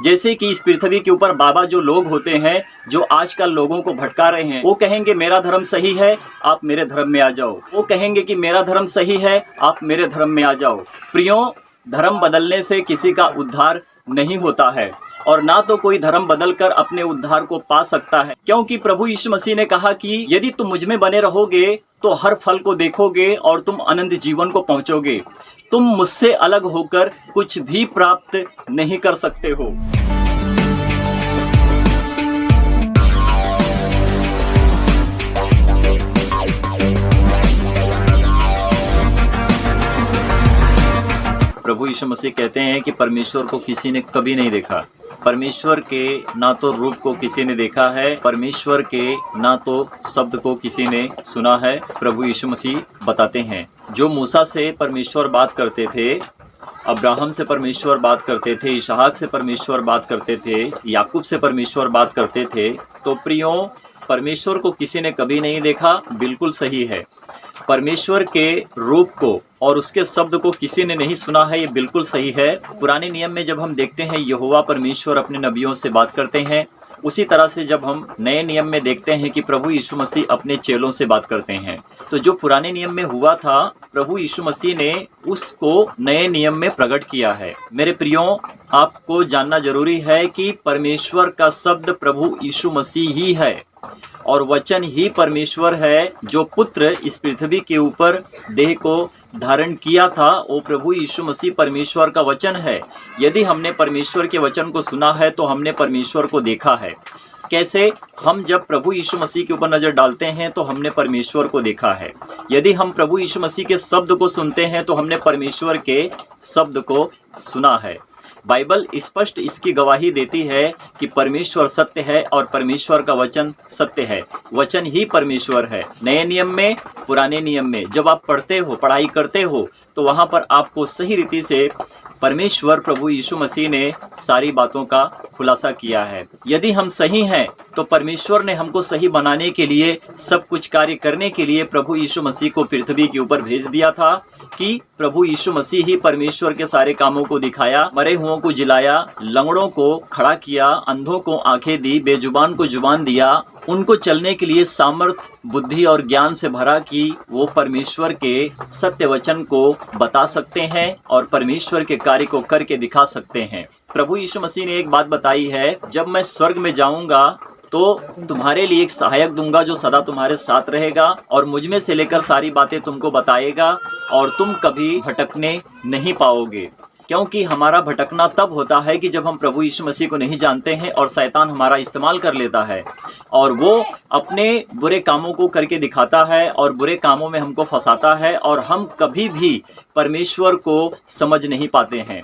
जैसे कि इस पृथ्वी के ऊपर बाबा जो लोग होते हैं जो आजकल लोगों को भटका रहे हैं, वो कहेंगे मेरा धर्म सही है, आप मेरे धर्म में आ जाओ। वो कहेंगे कि मेरा धर्म सही है, आप मेरे धर्म में आ जाओ। प्रियो, धर्म बदलने से किसी का उद्धार नहीं होता है और ना तो कोई धर्म बदलकर अपने उद्धार को पा सकता है, क्योंकि प्रभु यीशु मसीह ने कहा कि यदि तुम मुझ में बने रहोगे तो हर फल को देखोगे और तुम अनंत जीवन को पहुंचोगे। तुम मुझसे अलग होकर कुछ भी प्राप्त नहीं कर सकते हो। प्रभु यीशु मसीह कहते हैं कि परमेश्वर को किसी ने कभी नहीं देखा। परमेश्वर के ना तो रूप को किसी ने देखा है, परमेश्वर के ना तो शब्द को किसी ने सुना है। प्रभु यीशु मसीह बताते हैं, जो मूसा से परमेश्वर बात करते थे, अब्राहम से परमेश्वर बात करते थे, इसहाक से परमेश्वर बात करते थे, याकूब से परमेश्वर बात करते थे, तो प्रियो, परमेश्वर को किसी ने कभी नहीं देखा। बिल्कुल सही है। परमेश्वर के रूप को और उसके शब्द को किसी ने नहीं सुना है, ये बिल्कुल सही है। पुराने नियम में जब हम देखते हैं यहोवा परमेश्वर अपने नबियों से बात करते हैं, उसी तरह से जब हम नए नियम में देखते हैं कि प्रभु यीशु मसीह अपने चेलों से बात करते हैं, तो जो पुराने नियम में हुआ था, प्रभु यीशु मसीह ने उसको नए नियम में प्रकट किया है। मेरे प्रियो, आपको जानना जरूरी है कि परमेश्वर का शब्द प्रभु यीशु मसीह ही है और वचन ही परमेश्वर है। जो पुत्र इस पृथ्वी के ऊपर देह को धारण किया था, वो प्रभु यीशु मसीह परमेश्वर का वचन है। यदि हमने परमेश्वर के वचन को सुना है तो हमने परमेश्वर को देखा है। कैसे? हम जब प्रभु यीशु मसीह के ऊपर नज़र डालते हैं तो हमने परमेश्वर को देखा है। यदि हम प्रभु यीशु मसीह के शब्द को सुनते हैं तो हमने परमेश्वर के शब्द को सुना है। बाइबल स्पष्ट इसकी गवाही देती है कि परमेश्वर सत्य है और परमेश्वर का वचन सत्य है। वचन ही परमेश्वर है। नए नियम में, पुराने नियम में जब आप पढ़ते हो, पढ़ाई करते हो, तो वहाँ पर आपको सही रीति से परमेश्वर प्रभु यीशु मसीह ने सारी बातों का खुलासा किया है। यदि हम सही हैं तो परमेश्वर ने हमको सही बनाने के लिए, सब कुछ कार्य करने के लिए प्रभु यीशु मसीह को पृथ्वी के ऊपर भेज दिया था कि प्रभु यीशु मसीह ही परमेश्वर के सारे कामों को दिखाया, मरे हुओं को जिलाया, लंगड़ों को खड़ा किया, अंधों को आंखें दी, बेजुबान को जुबान दिया, उनको चलने के लिए सामर्थ, बुद्धि और ज्ञान से भरा कि वो परमेश्वर के सत्य वचन को बता सकते हैं और परमेश्वर के कार्य को करके दिखा सकते हैं। प्रभु यीशु मसीह ने एक बात बताई है, जब मैं स्वर्ग में जाऊंगा तो तुम्हारे लिए एक सहायक दूंगा जो सदा तुम्हारे साथ रहेगा और मुझ में से लेकर सारी बातें तुमको बताएगा और तुम कभी भटकने नहीं पाओगे। क्योंकि हमारा भटकना तब होता है कि जब हम प्रभु यीशु मसीह को नहीं जानते हैं और शैतान हमारा इस्तेमाल कर लेता है और वो अपने बुरे कामों को करके दिखाता है और बुरे कामों में हमको फंसाता है और हम कभी भी परमेश्वर को समझ नहीं पाते हैं।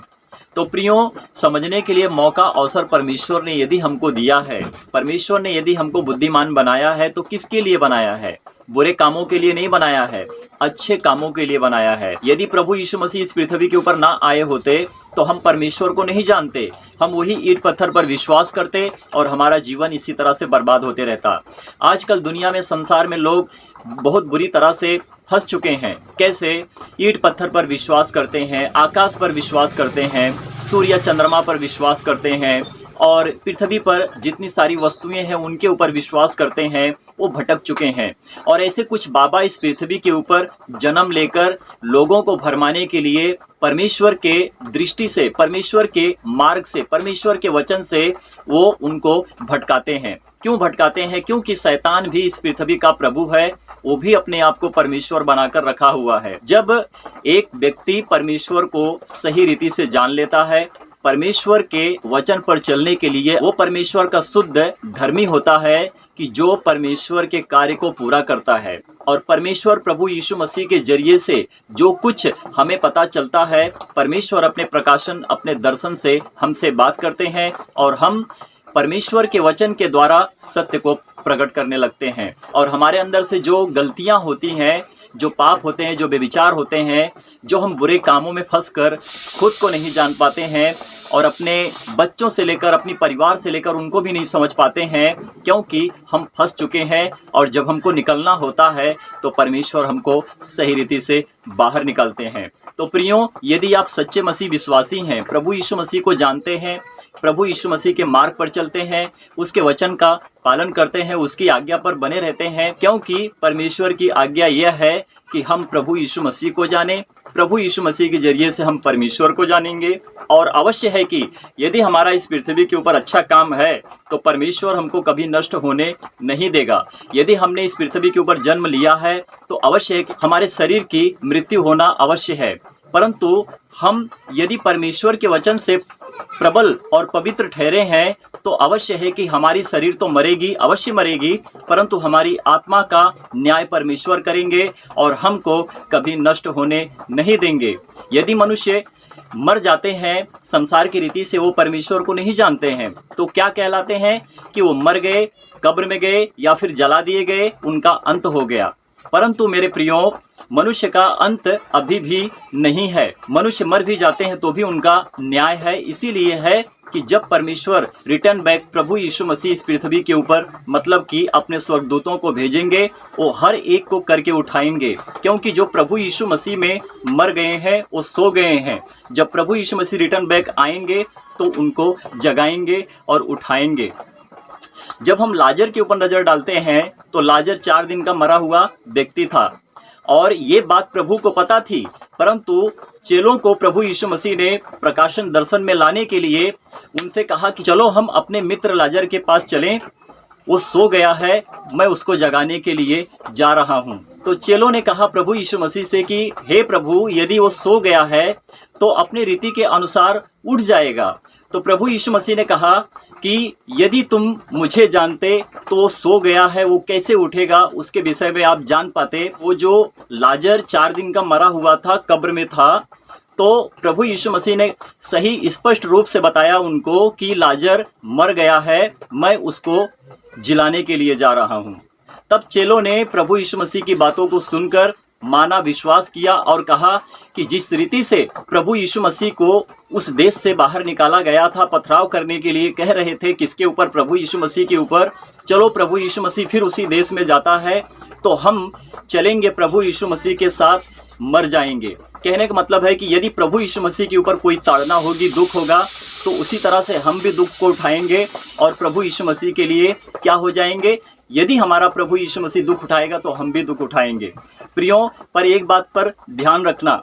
तो प्रियो, समझने के लिए मौका अवसर परमेश्वर ने यदि हमको दिया है, परमेश्वर ने यदि हमको बुद्धिमान बनाया है, तो किसके लिए बनाया है? बुरे कामों के लिए नहीं बनाया है, अच्छे कामों के लिए बनाया है। यदि प्रभु यीशु मसीह इस पृथ्वी के ऊपर ना आए होते तो हम परमेश्वर को नहीं जानते, हम वही ईंट पत्थर पर विश्वास करते और हमारा जीवन इसी तरह से बर्बाद होते रहता। आजकल दुनिया में, संसार में लोग बहुत बुरी तरह से फंस चुके हैं। कैसे? ईंट पत्थर पर विश्वास करते हैं, आकाश पर विश्वास करते हैं, सूर्य चंद्रमा पर विश्वास करते हैं और पृथ्वी पर जितनी सारी वस्तुएं हैं उनके ऊपर विश्वास करते हैं। वो भटक चुके हैं और ऐसे कुछ बाबा इस पृथ्वी के ऊपर जन्म लेकर लोगों को भरमाने के लिए परमेश्वर के दृष्टि से, परमेश्वर के मार्ग से, परमेश्वर के वचन से वो उनको भटकाते हैं। क्यों भटकाते हैं? क्योंकि शैतान भी इस पृथ्वी का प्रभु है, वो भी अपने आप को परमेश्वर बनाकर रखा हुआ है। जब एक व्यक्ति परमेश्वर को सही रीति से जान लेता है, परमेश्वर के वचन पर चलने के लिए वो परमेश्वर का शुद्ध धर्मी होता है कि जो परमेश्वर के कार्य को पूरा करता है। और परमेश्वर प्रभु यीशु मसीह के जरिए से जो कुछ हमें पता चलता है, परमेश्वर अपने प्रकाशन, अपने दर्शन से हमसे बात करते हैं और हम परमेश्वर के वचन के द्वारा सत्य को प्रकट करने लगते हैं। और हमारे अंदर से जो गलतियां होती हैं, जो पाप होते हैं, जो बेविचार होते हैं, जो हम बुरे कामों में फंसकर खुद को नहीं जान पाते हैं और अपने बच्चों से लेकर, अपनी परिवार से लेकर उनको भी नहीं समझ पाते हैं, क्योंकि हम फंस चुके हैं। और जब हमको निकलना होता है तो परमेश्वर हमको सही रीति से बाहर निकालते हैं। तो प्रियो, यदि आप सच्चे मसीह विश्वासी हैं, प्रभु यीशु मसीह को जानते हैं, प्रभु यीशु मसीह के मार्ग पर चलते हैं, उसके वचन का पालन करते हैं, उसकी आज्ञा पर बने रहते हैं, क्योंकि परमेश्वर की आज्ञा यह है कि हम प्रभु यीशु मसीह को जानें। प्रभु यीशु मसीह के जरिए से हम परमेश्वर को जानेंगे। और अवश्य है कि यदि हमारा इस पृथ्वी के ऊपर अच्छा काम है तो परमेश्वर हमको कभी नष्ट होने नहीं देगा। यदि हमने इस पृथ्वी के ऊपर जन्म लिया है तो अवश्य है कि हमारे शरीर की मृत्यु होना अवश्य है, परंतु हम यदि परमेश्वर के वचन से प्रबल और पवित्र ठहरे हैं तो अवश्य है कि हमारी शरीर तो मरेगी, अवश्य मरेगी, परंतु हमारी आत्मा का न्याय परमेश्वर करेंगे और हमको कभी नष्ट होने नहीं देंगे। यदि मनुष्य मर जाते हैं संसार की रीति से, वो परमेश्वर को नहीं जानते हैं, तो क्या कहलाते हैं कि वो मर गए, कब्र में गए या फिर जला दिए गए, उनका अंत हो गया। परंतु मेरे प्रियो, मनुष्य का अंत अभी भी नहीं है। मनुष्य मर भी जाते हैं तो भी उनका न्याय है। इसीलिए है कि जब परमेश्वर रिटर्न बैक प्रभु यीशु मसीह इस पृथ्वी के ऊपर मतलब कि अपने स्वर्गदूतों को भेजेंगे, वो हर एक को करके उठाएंगे, क्योंकि जो प्रभु यीशु मसीह में मर गए हैं वो सो गए हैं। जब प्रभु यीशु मसीह रिटर्न बैक आएंगे तो उनको जगाएंगे और उठाएंगे। जब हम लाजर के ऊपर नजर डालते हैं तो लाजर 4 दिन का मरा हुआ व्यक्ति था और ये बात प्रभु को पता थी, परंतु चेलों को प्रभु यीशु मसीह ने प्रकाशन दर्शन में लाने के लिए उनसे कहा कि चलो हम अपने मित्र लाजर के पास चलें, वो सो गया है, मैं उसको जगाने के लिए जा रहा हूँ। तो चेलों ने कहा प्रभु यीशु मसीह से कि हे प्रभु, यदि वो सो गया है तो अपनी रीति के अनुसार उठ जाएगा। तो प्रभु यीशु मसीह ने कहा कि यदि तुम मुझे जानते तो वो सो गया है, वो कैसे उठेगा उसके विषय में आप जान पाते। वो जो लाजर 4 दिन का मरा हुआ था, कब्र में था, तो प्रभु यीशु मसीह ने सही स्पष्ट रूप से बताया उनको कि लाजर मर गया है, मैं उसको जिलाने के लिए जा रहा हूँ। तब चेलों ने प्रभु यीशु मसीह की बातों को सुनकर माना, विश्वास किया और कहा कि जिस रीति से प्रभु यीशु मसीह को उस देश से बाहर निकाला गया था, पथराव करने के लिए कह रहे थे किसके ऊपर, प्रभु यीशु मसीह के ऊपर, चलो प्रभु यीशु मसीह फिर उसी देश में जाता है तो हम चलेंगे, प्रभु यीशु मसीह के साथ मर जाएंगे। कहने का मतलब है कि यदि प्रभु यीशु मसीह के ऊपर कोई ताड़ना होगी, दुख होगा, तो उसी तरह से हम भी दुख को उठाएंगे और प्रभु यीशु मसीह के लिए क्या हो जाएंगे। यदि हमारा प्रभु यीशु मसीह दुख उठाएगा तो हम भी दुख उठाएंगे। प्रियो, पर एक बात पर ध्यान रखना,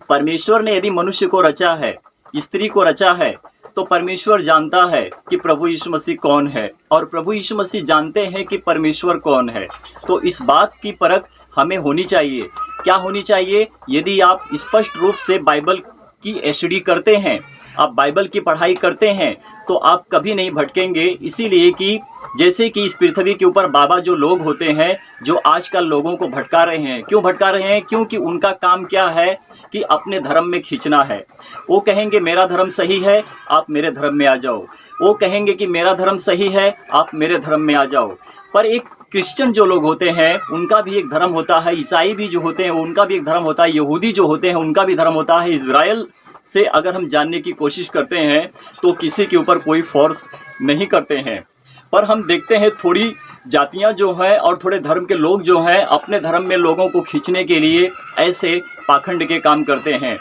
परमेश्वर ने यदि मनुष्य को रचा है, स्त्री को रचा है, तो परमेश्वर जानता है कि प्रभु यीशु मसीह कौन है और प्रभु यीशु मसीह जानते हैं कि परमेश्वर कौन है। तो इस बात की परख हमें होनी चाहिए। क्या होनी चाहिए? यदि आप स्पष्ट रूप से बाइबल की एसडी करते हैं, आप बाइबल की पढ़ाई करते हैं, तो आप कभी नहीं भटकेंगे। इसीलिए कि जैसे कि इस पृथ्वी के ऊपर बाबा जो लोग होते हैं, जो आजकल लोगों को भटका रहे हैं, क्यों भटका रहे हैं? क्योंकि उनका काम क्या है कि अपने धर्म में खींचना है। वो कहेंगे मेरा धर्म सही है, आप मेरे धर्म में आ जाओ। वो कहेंगे कि मेरा धर्म सही है, आप मेरे धर्म में आ जाओ। पर एक क्रिश्चियन जो लोग होते हैं उनका भी एक धर्म होता है, ईसाई भी जो होते हैं उनका भी एक धर्म होता है, यहूदी जो होते हैं उनका भी धर्म होता है। इजराइल से अगर हम जानने की कोशिश करते हैं तो किसी के ऊपर कोई फोर्स नहीं करते हैं, पर हम देखते हैं थोड़ी जातियां जो हैं और थोड़े धर्म के लोग जो हैं अपने धर्म में लोगों को खींचने के लिए ऐसे पाखंड के काम करते हैं।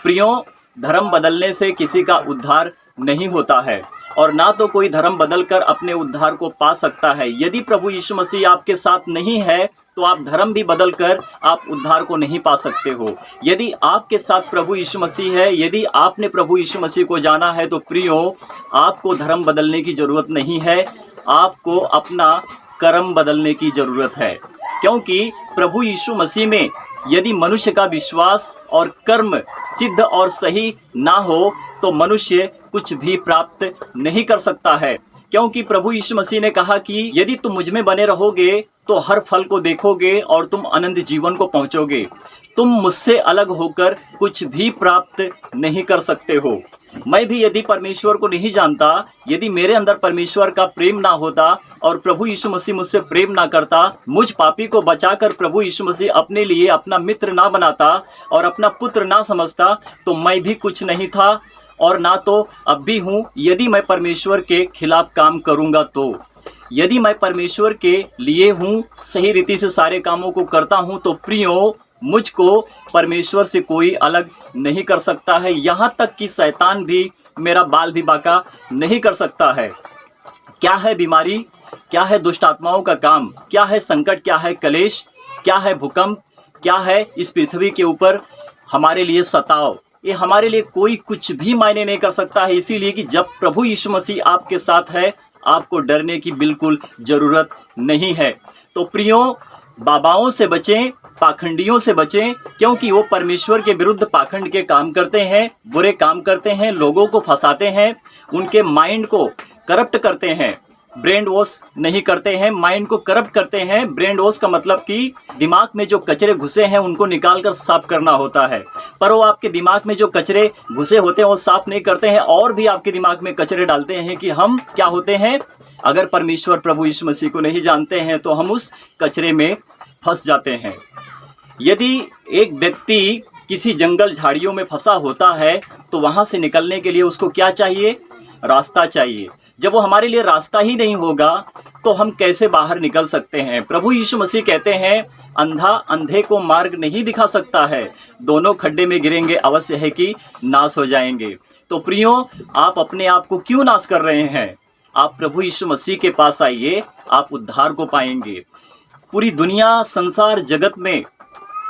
प्रियो, धर्म बदलने से किसी का उद्धार नहीं होता है और ना तो कोई धर्म बदलकर अपने उद्धार को पा सकता है। यदि प्रभु यीशु मसीह आपके साथ नहीं है तो आप धर्म भी बदलकर आप उद्धार को नहीं पा सकते हो। यदि आपके साथ प्रभु यीशु मसीह है, यदि आपने प्रभु यीशु मसीह को जाना है, तो प्रियो, आपको धर्म बदलने की ज़रूरत नहीं है, आपको अपना कर्म बदलने की ज़रूरत है। क्योंकि प्रभु यीशु मसीह में यदि मनुष्य का विश्वास और कर्म सिद्ध और सही ना हो तो मनुष्य कुछ भी प्राप्त नहीं कर सकता है। क्योंकि प्रभु यीशु मसीह ने कहा कि यदि तुम मुझ में बने रहोगे तो हर फल को देखोगे और तुम अनंत जीवन को पहुंचोगे। तुम मुझसे अलग होकर कुछ भी प्राप्त नहीं कर सकते हो। मैं भी यदि परमेश्वर को नहीं जानता, यदि मेरे अंदर परमेश्वर का प्रेम ना होता और प्रभु यीशु मसीह मुझसे प्रेम ना करता, मुझ पापी को बचाकर प्रभु यीशु मसीह अपने लिए अपना मित्र ना बनाता और अपना पुत्र ना समझता, तो मैं भी कुछ नहीं था और ना तो अब भी हूँ। यदि मैं परमेश्वर के खिलाफ काम करूँगा तो, यदि मैं परमेश्वर के लिए हूँ, सही रीति से सारे कामों को करता हूँ, तो प्रियो, मुझको परमेश्वर से कोई अलग नहीं कर सकता है। यहाँ तक कि शैतान भी मेरा बाल भी बांका नहीं कर सकता है। क्या है बीमारी, क्या है दुष्ट आत्माओं का काम, क्या है संकट, क्या है कलेश, क्या है भूकंप, क्या है इस पृथ्वी के ऊपर हमारे लिए सताव, ये हमारे लिए कोई कुछ भी मायने नहीं कर सकता है। इसीलिए कि जब प्रभु यीशु मसीह आपके साथ है, आपको डरने की बिल्कुल ज़रूरत नहीं है। तो प्रियो, बाबाओं से बचें, पाखंडियों से बचें, क्योंकि वो परमेश्वर के विरुद्ध पाखंड के काम करते हैं, बुरे काम करते हैं, लोगों को फंसाते हैं, उनके माइंड को करप्ट करते हैं। ब्रेन वॉश नहीं करते हैं, माइंड को करप्ट करते हैं। ब्रेन वॉश का मतलब कि दिमाग में जो कचरे घुसे हैं उनको निकाल कर साफ करना होता है, पर वो आपके दिमाग में जो कचरे घुसे होते हैं वो साफ नहीं करते हैं, और भी आपके दिमाग में कचरे डालते हैं कि हम क्या होते हैं, अगर परमेश्वर प्रभु यीशु मसीह को नहीं जानते हैं तो हम उस कचरे में फंस जाते हैं। यदि एक व्यक्ति किसी जंगल झाड़ियों में फंसा होता है तो वहां से निकलने के लिए उसको क्या चाहिए, रास्ता चाहिए। जब वो हमारे लिए रास्ता ही नहीं होगा तो हम कैसे बाहर निकल सकते हैं। प्रभु यीशु मसीह कहते हैं, अंधा अंधे को मार्ग नहीं दिखा सकता है, दोनों खड्डे में गिरेंगे, अवश्य है कि नाश हो जाएंगे। तो प्रियो, आप अपने आप को क्यों नाश कर रहे हैं? आप प्रभु यीशु मसीह के पास आइए, आप उद्धार को पाएंगे। पूरी दुनिया, संसार, जगत में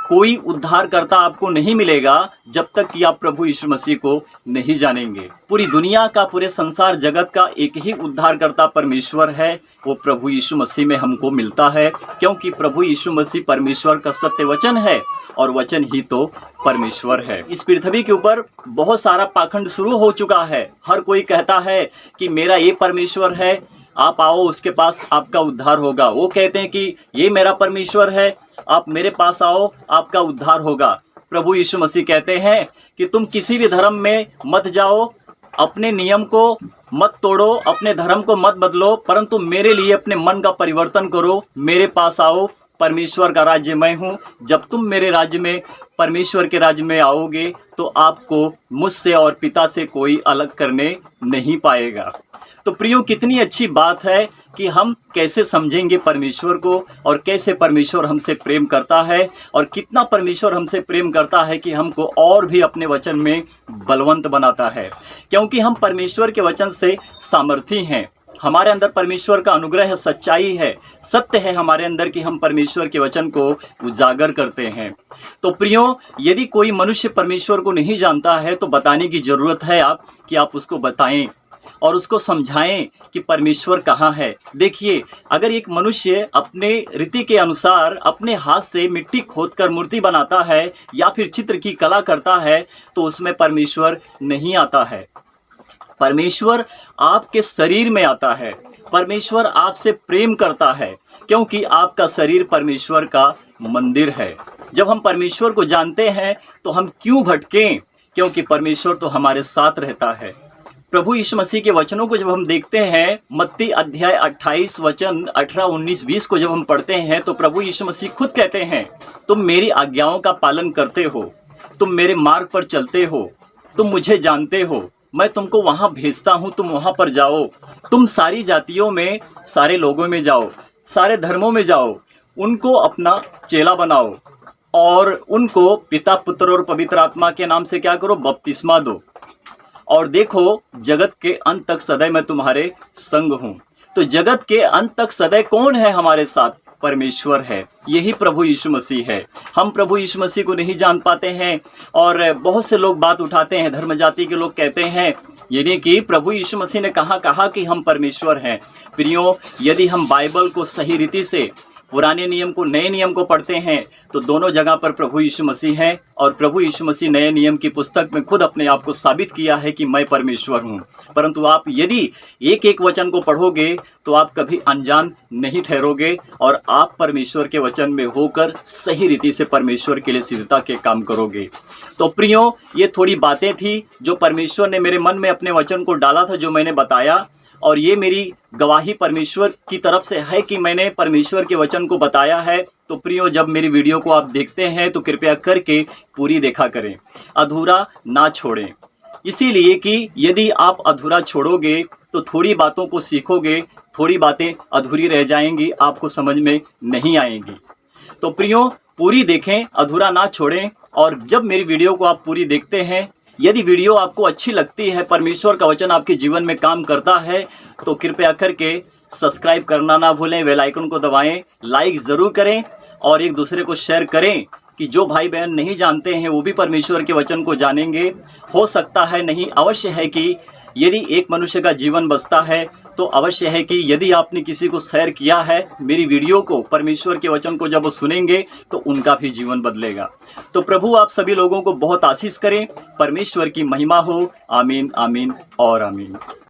कोई उद्धारकर्ता आपको नहीं मिलेगा जब तक कि आप प्रभु यीशु मसीह को नहीं जानेंगे। पूरी दुनिया का, पूरे संसार जगत का एक ही उद्धारकर्ता परमेश्वर है, वो प्रभु यीशु मसीह में हमको मिलता है, क्योंकि प्रभु यीशु मसीह परमेश्वर का सत्य वचन है और वचन ही तो परमेश्वर है। इस पृथ्वी के ऊपर बहुत सारा पाखंड शुरू हो चुका है। हर कोई कहता है कि मेरा ये परमेश्वर है, आप आओ उसके पास, आपका उद्धार होगा। वो कहते हैं कि ये मेरा परमेश्वर है, आप मेरे पास आओ, आपका उद्धार होगा। प्रभु यीशु मसीह कहते हैं कि तुम किसी भी धर्म में मत जाओ, अपने नियम को मत तोड़ो, अपने धर्म को मत बदलो, परंतु मेरे लिए अपने मन का परिवर्तन करो, मेरे पास आओ। परमेश्वर का राज्य मैं हूँ। जब तुम मेरे राज्य में, परमेश्वर के राज्य में आओगे तो आपको मुझसे और पिता से कोई अलग करने नहीं पाएगा। तो प्रियो, कितनी अच्छी बात है कि हम कैसे समझेंगे परमेश्वर को, और कैसे परमेश्वर हमसे प्रेम करता है, और कितना परमेश्वर हमसे प्रेम करता है कि हमको और भी अपने वचन में बलवंत बनाता है, क्योंकि हम परमेश्वर के वचन से सामर्थी हैं। हमारे अंदर परमेश्वर का अनुग्रह है, सच्चाई है, सत्य है हमारे अंदर कि हम परमेश्वर के वचन को उजागर करते हैं। तो प्रियो, यदि कोई मनुष्य परमेश्वर को नहीं जानता है तो बताने की जरूरत है कि आप उसको बताएं और उसको समझाएं कि परमेश्वर कहाँ है। देखिए, अगर एक मनुष्य अपने रीति के अनुसार अपने हाथ से मिट्टी खोदकर मूर्ति बनाता है या फिर चित्र की कला करता है तो उसमें परमेश्वर नहीं आता है। परमेश्वर आपके शरीर में आता है। परमेश्वर आपसे प्रेम करता है, क्योंकि आपका शरीर परमेश्वर का मंदिर है। जब हम परमेश्वर को जानते हैं तो हम क्यों भटकें, क्योंकि परमेश्वर तो हमारे साथ रहता है। प्रभु यीशु मसीह के वचनों को जब हम देखते हैं, मत्ती अध्याय 28 वचन 18, 19, 20 को जब हम पढ़ते हैं तो प्रभु यीशु मसीह खुद कहते हैं, तुम मेरी आज्ञाओं का पालन करते हो, तुम मेरे मार्ग पर चलते हो, तुम मुझे जानते हो, मैं तुमको वहां भेजता हूं, तुम वहां पर जाओ, तुम सारी जातियों में, सारे लोगों में जाओ, सारे धर्मों में जाओ, उनको अपना चेला बनाओ और उनको पिता, पुत्र और पवित्र आत्मा के नाम से क्या करो, बपतिस्मा दो, और देखो जगत के अंत तक सदैव मैं तुम्हारे संग हूं। तो जगत के अंत तक सदैव कौन है हमारे साथ? परमेश्वर है, यही प्रभु यीशु मसीह है। हम प्रभु यीशु मसीह को नहीं जान पाते हैं, और बहुत से लोग बात उठाते हैं, धर्म जाति के लोग कहते हैं यानी कि प्रभु यीशु मसीह ने कहा कि हम परमेश्वर हैं। प्रियो, यदि हम बाइबल को सही रीति से, पुराने नियम को, नए नियम को पढ़ते हैं तो दोनों जगह पर प्रभु यीशु मसीह हैं, और प्रभु यीशु मसीह नए नियम की पुस्तक में खुद अपने आप को साबित किया है कि मैं परमेश्वर हूं। परंतु आप यदि एक एक वचन को पढ़ोगे तो आप कभी अनजान नहीं ठहरोगे, और आप परमेश्वर के वचन में होकर सही रीति से परमेश्वर के लिए सिद्धता के काम करोगे। तो प्रियो, ये थोड़ी बातें थी जो परमेश्वर ने मेरे मन में अपने वचन को डाला था, जो मैंने बताया, और ये मेरी गवाही परमेश्वर की तरफ से है कि मैंने परमेश्वर के वचन को बताया है। तो प्रियो, जब मेरी वीडियो को आप देखते हैं तो कृपया करके पूरी देखा करें, अधूरा ना छोड़ें। इसीलिए कि यदि आप अधूरा छोड़ोगे तो थोड़ी बातों को सीखोगे, थोड़ी बातें अधूरी रह जाएंगी, आपको समझ में नहीं आएंगी। तो प्रियो, पूरी देखें, अधूरा ना छोड़ें, और जब मेरी वीडियो को आप पूरी देखते हैं यदि वीडियो आपको अच्छी लगती है, परमेश्वर का वचन आपके जीवन में काम करता है, तो कृपया करके सब्सक्राइब करना ना भूलें, बेल आइकन को दबाएं, लाइक ज़रूर करें और एक दूसरे को शेयर करें कि जो भाई बहन नहीं जानते हैं वो भी परमेश्वर के वचन को जानेंगे। हो सकता है, नहीं अवश्य है कि यदि एक मनुष्य का जीवन बचता है तो अवश्य है कि यदि आपने किसी को शेयर किया है मेरी वीडियो को, परमेश्वर के वचन को जब वो सुनेंगे तो उनका भी जीवन बदलेगा। तो प्रभु आप सभी लोगों को बहुत आशीष करें। परमेश्वर की महिमा हो। आमीन, आमीन और आमीन।